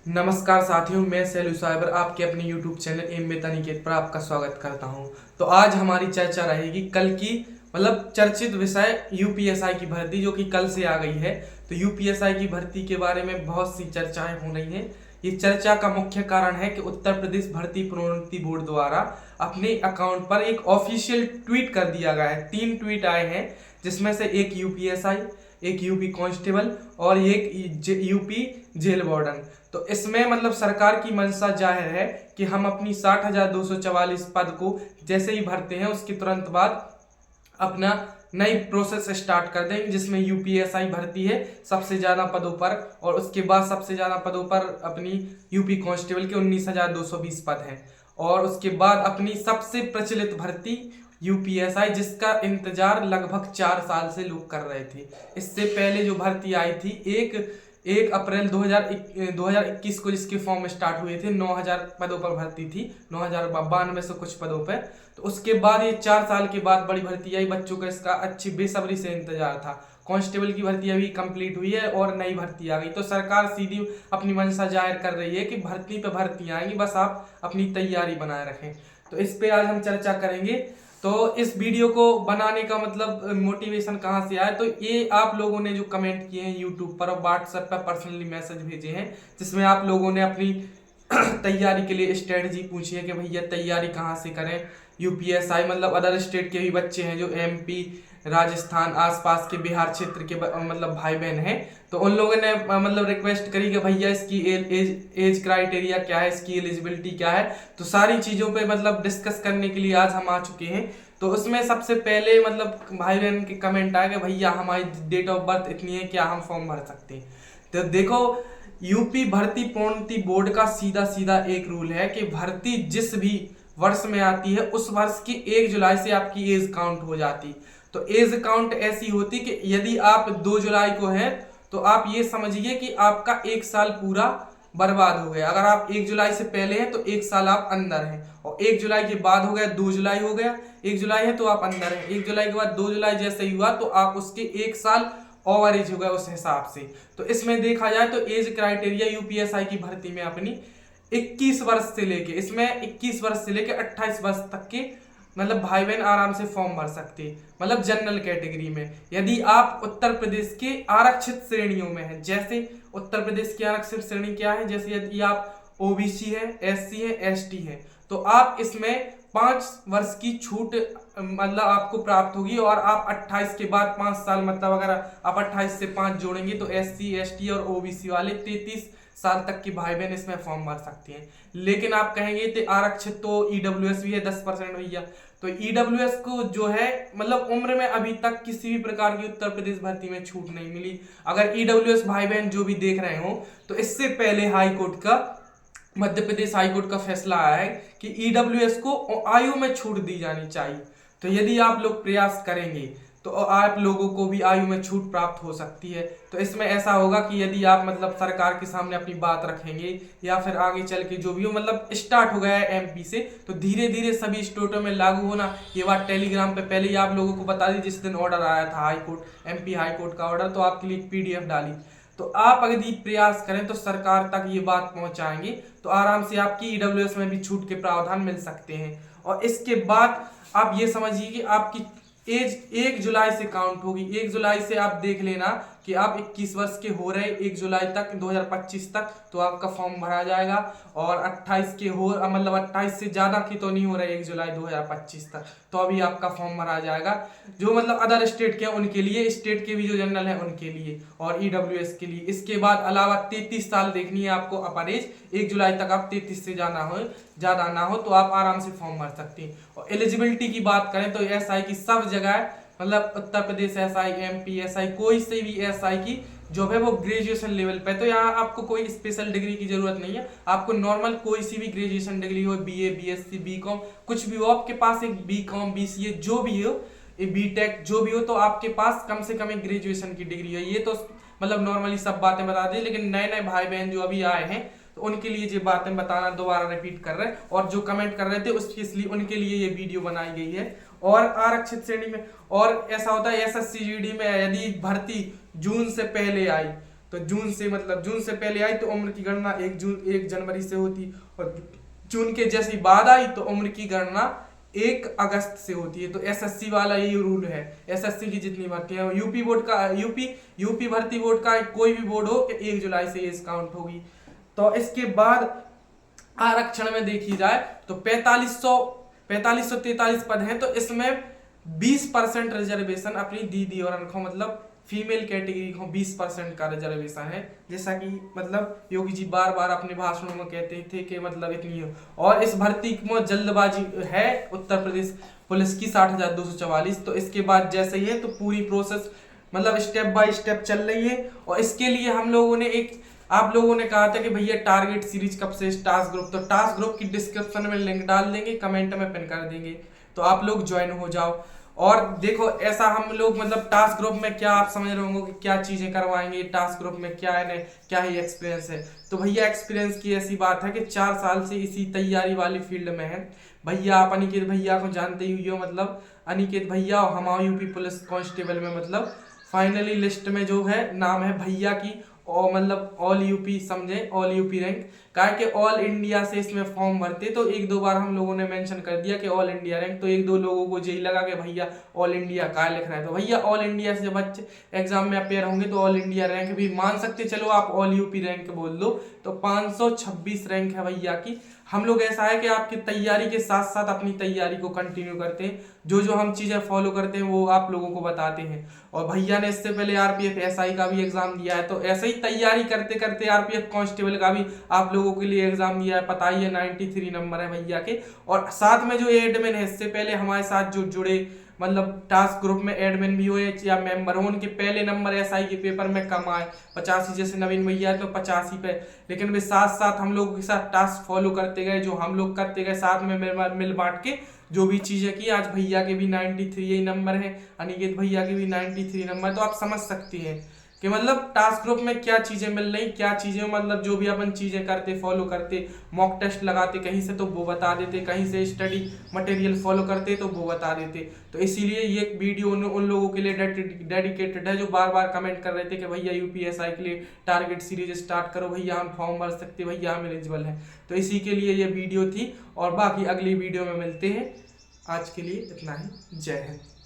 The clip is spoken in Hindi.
नमस्कार साथियों, मैं सैलू साइबर आपके अपने YouTube चैनल एम बेता निकेत पर आपका स्वागत करता हूं। तो आज हमारी चर्चा रहेगी कल की चर्चित विषय यूपीएसआई की भर्ती, जो कि कल से आ गई है। तो यूपीएसआई की भर्ती के बारे में बहुत सी चर्चाएं हो रही हैं। ये चर्चा का मुख्य कारण है कि उत्तर प्रदेश भर्ती प्रोन्नति बोर्ड द्वारा अपने अकाउंट पर एक ऑफिशियल ट्वीट कर दिया गया है। 3 ट्वीट आए हैं, जिसमें से एक यूपीएसआई, एक यूपी कांस्टेबल और एक यूपी जेल वार्डन। तो इसमें सरकार की मंशा जाहिर है कि हम अपनी 60,244 पद को जैसे ही भरते हैं उसके तुरंत बाद अपना नई प्रोसेस स्टार्ट कर देंगे, जिसमें यूपीएसआई भर्ती है सबसे ज्यादा पदों पर, और उसके बाद सबसे ज्यादा पदों पर अपनी यूपी कांस्टेबल के 19,220 पद हैं, और उसके बाद अपनी सबसे प्रचलित भर्ती यूपीएसआई, जिसका इंतजार लगभग 4 साल से लोग कर रहे थे। इससे पहले जो भर्ती आई थी 1 अप्रैल 2021 को जिसके फॉर्म स्टार्ट हुए थे, 9,000 पदों पर भर्ती थी, 9,092 से कुछ पदों पर। तो उसके बाद ये 4 साल के बाद बड़ी भर्ती आई। बच्चों का इसका अच्छी बेसब्री से इंतजार था। कांस्टेबल की भर्ती अभी कंप्लीट हुई है और नई भर्ती आ गई। तो सरकार सीधी अपनी मंशा जाहिर कर रही है कि भर्ती पे भर्ती आएंगी, बस आप अपनी तैयारी बनाए रखें। तो इस पे आज हम चर्चा करेंगे। तो इस वीडियो को बनाने का मोटिवेशन कहाँ से आया, तो ये आप लोगों ने जो कमेंट किए हैं यूट्यूब पर और व्हाट्सएप पर पर्सनली मैसेज भेजे हैं, जिसमें आप लोगों ने अपनी तैयारी के लिए स्ट्रेटजी पूछी है कि भैया तैयारी कहाँ से करें। यूपीएसआई अदर स्टेट के भी बच्चे हैं जो एमपी, राजस्थान, आसपास के बिहार क्षेत्र के भाई बहन हैं। तो उन लोगों ने रिक्वेस्ट करी कि भैया इसकी एज क्राइटेरिया क्या है, इसकी एलिजिबिलिटी क्या है। तो सारी चीज़ों पे डिस्कस करने के लिए आज हम आ चुके हैं। तो उसमें सबसे पहले भाई बहन के कमेंट आए कि भैया हमारी डेट ऑफ बर्थ इतनी है, क्या हम फॉर्म भर सकते हैं। तो देखो, यूपी भर्ती प्रोन्नति बोर्ड का सीधा सीधा एक रूल है कि भर्ती जिस भी वर्ष में आती है उस वर्ष की 1 जुलाई से आपकी एज काउंट हो जाती। तो एज काउंट ऐसी होती कि यदि आप 2 जुलाई को हैं तो आप ये समझिए कि आपका 1 साल पूरा बर्बाद हो गया। अगर आप 1 जुलाई से पहले हैं तो 1 साल आप अंदर हैं, और 1 जुलाई के बाद हो गया 2 जुलाई हो गया, 1 जुलाई है तो आप अंदर हैं, 1 जुलाई के बाद 2 जुलाई जैसे ही हुआ तो आप उसके 1 साल ओवर एज हो गया उस हिसाब से। तो इसमें देखा जाए तो एज क्राइटेरिया यूपीएसआई की भर्ती में अपनी 21 वर्ष से लेके 28 वर्ष तक के भाई बहन आराम से फॉर्म भर सकते हैं, जनरल कैटेगरी में। यदि आप उत्तर प्रदेश के आरक्षित श्रेणियों में हैं, जैसे उत्तर प्रदेश की आरक्षित श्रेणी क्या है, जैसे यदि आप ओबीसी है, एससी है, एसटी है, तो आप इसमें 5 वर्ष की छूट आपको प्राप्त होगी, और आप 28 के बाद 5 साल अगर आप 28 से 5 जोड़ेंगे तो एससी, एसटी और ओबीसी वाले 33 साल तक की भाई बहन इसमें फॉर्म भर सकते हैं। लेकिन आप कहेंगे तो आरक्षित तो ईडब्ल्यूएस भी है 10% भैया। तो ईडब्ल्यूएस को जो है उम्र में अभी तक किसी भी प्रकार की उत्तर प्रदेश भर्ती में छूट नहीं मिली। अगर ईडब्ल्यूएस भाई बहन जो भी देख रहे हो, तो इससे पहले मध्य प्रदेश हाईकोर्ट का फैसला आया है कि ईडब्ल्यूएस को आयु में छूट दी जानी चाहिए। तो यदि आप लोग प्रयास करेंगे तो आप लोगों को भी आयु में छूट प्राप्त हो सकती है। तो इसमें ऐसा होगा कि यदि आप सरकार के सामने अपनी बात रखेंगे, या फिर आगे चल के जो भी हो स्टार्ट हो गया है एमपी से, तो धीरे धीरे सभी स्टेटों में लागू होना। ये बात टेलीग्राम पे पहले ही आप लोगों को बता दी, जिस दिन ऑर्डर आया था हाईकोर्ट, एमपी हाईकोर्ट का ऑर्डर, तो आपके लिए पीडीएफ डाली। तो आप अगर प्रयास करें तो सरकार तक ये बात पहुंचाएंगे, तो आराम से आपकी ईडब्ल्यूएस में भी छूट के प्रावधान मिल सकते हैं। और इसके बाद आप ये समझिए कि आपकी एज 1 जुलाई से काउंट होगी। 1 जुलाई से आप देख लेना कि आप 21 वर्ष के हो रहे 1 जुलाई तक 2025 तक, तो आपका फॉर्म भरा जाएगा। और 28 के हो 28 से ज्यादा की तो नहीं हो रहे 1 जुलाई 2025 तक, तो अभी आपका फॉर्म भरा जाएगा। जो अदर स्टेट के हैं उनके लिए, स्टेट के भी जो जनरल है उनके लिए, और ईडब्ल्यूएस के लिए। इसके बाद अलावा 33 साल देखनी है आपको अपर एज। 1 जुलाई तक आप 33 से ज्यादा ना हो तो आप आराम से फॉर्म भर सकते हैं। और एलिजिबिलिटी की बात करें तो एसआई की सब जगह Uttar Pradesh SI, MP SI, कोई से भी एसआई की जॉब है वो ग्रेजुएशन लेवल पे। तो यहाँ आपको कोई स्पेशल डिग्री की जरूरत नहीं है। आपको नॉर्मल कोई सी भी ग्रेजुएशन डिग्री हो, बीए, बीएससी, बीकॉम, कुछ भी हो, आपके पास एक बीकॉम, बीसीए जो भी हो, बीटेक जो भी हो, तो आपके पास कम से कम एक ग्रेजुएशन की डिग्री है। ये तो नॉर्मली सब बातें बता दी, लेकिन नए नए भाई बहन जो अभी आए हैं तो उनके लिए ये बातें बताना दोबारा रिपीट कर रहे हैं, और जो कमेंट कर रहे थे उसके इसलिए उनके लिए ये वीडियो बनाई गई है। और आरक्षित श्रेणी में और ऐसा होता है, एसएससी जीडी में यदि भर्ती जून से पहले आई तो जून से मतलब जून से पहले आई तो उम्र की गणना 1 जनवरी से होती, और जून के जैसे बाद आई तो उम्र की गणना 1 अगस्त से होती है। तो एसएससी वाला ये रूल है, एसएससी की जितनी भर्तियां हैं, यूपी बोर्ड का यूपी भर्ती बोर्ड का कोई भी बोर्ड हो, 1 जुलाई से एज काउंट होगी। तो इसके बाद आरक्षण में देखी जाए तो 4543 पद हैं, तो इसमें 20% रिजर्वेशन अपनी दीदी और अनखों मतलब फीमेल कैटेगरी को 20% का रिजर्वेशन है। जैसा कि मतलब योगी जी बार बार अपने भाषणों में कहते थे कि मतलब इतनी हो। और इस भर्ती में जल्दबाजी है उत्तर प्रदेश पुलिस की 60,244। तो इसके बाद जैसे ही है तो पूरी प्रोसेस मतलब स्टेप बाय स्टेप चल रही है। और इसके लिए हम लोगों ने आप लोगों ने कहा था कि भैया टारगेट सीरीज कब से, टास्क ग्रुप, तो टास्क ग्रुप की डिस्क्रिप्शन में लिंक डाल देंगे, कमेंट में पिन कर देंगे, तो आप लोग ज्वाइन हो जाओ। और देखो ऐसा हम लोग मतलब टास्क ग्रुप में क्या आप समझ रहे होंगे कि क्या चीजें करवाएंगे, टास्क ग्रुप में क्या है, क्या ही एक्सपीरियंस है। तो भैया एक्सपीरियंस की ऐसी बात है कि 4 साल से इसी तैयारी वाली फील्ड में है। भैया आप अनिकेत भैया को जानते ही हो, मतलब अनिकेत भैया हमारे यूपी पुलिस कांस्टेबल में मतलब फाइनली लिस्ट में जो है नाम है भैया की, और मतलब ऑल यूपी समझे, ऑल यूपी रैंक, कहा कि ऑल इंडिया से इसमें फॉर्म भरते तो 1-2 बार हम लोगों ने मेंशन कर दिया कि ऑल इंडिया रैंक, तो 1-2 लोगों को यही लगा कि भैया ऑल इंडिया का लिख रहा है। तो भैया ऑल इंडिया से जब बच्चे एग्जाम में अपेयर होंगे तो ऑल इंडिया रैंक भी मान सकते, चलो आप ऑल यूपी रैंक बोल दो, तो 526 रैंक है भैया की। हम लोग ऐसा है कि आपकी तैयारी के साथ साथ अपनी तैयारी को कंटिन्यू करते हैं, जो हम चीजें फॉलो करते हैं वो आप लोगों को बताते हैं। और भैया ने इससे पहले आरपीएफ एसआई का भी एग्जाम दिया है, तो ऐसे ही तैयारी करते करते आरपीएफ कांस्टेबल का भी आप लोगों के लिए एग्जाम दिया है, पता ही है 93 नंबर है भैया के। और साथ में जो एडमिन है, इससे पहले हमारे साथ जो जुड़े मतलब टास्क ग्रुप में एडमिन भी हुए या मेंबर हो, उनके पहले नंबर एसआई के पेपर में कम आए 85, जैसे नवीन भैया है तो 85 पे, लेकिन वे साथ साथ हम लोगों के साथ टास्क फॉलो करते गए, जो हम लोग करते गए साथ में मिल बांट के जो भी चीजें की। आज भैया के भी 93 यही नंबर है, अनिकेत भैया के भी 93 नंबर। तो आप समझ सकते हैं कि मतलब टास्क ग्रुप में क्या चीजें मिल रही, क्या चीजें मतलब जो भी अपन चीजें करते फॉलो करते, मॉक टेस्ट लगाते कहीं से तो वो बता देते, कहीं से स्टडी मटेरियल फॉलो करते तो वो बता देते। तो इसीलिए ये वीडियो उन लोगों के लिए डेडिकेटेड है जो बार बार कमेंट कर रहे थे कि भैया यूपीएसआई के लिए टारगेट सीरीज स्टार्ट करो, भैया हम फॉर्म भर सकते, भैया हम एलिजिबल हैं। तो इसी के लिए ये वीडियो थी, और बाकी अगली वीडियो में मिलते हैं। आज के लिए इतना ही, जय हिंद।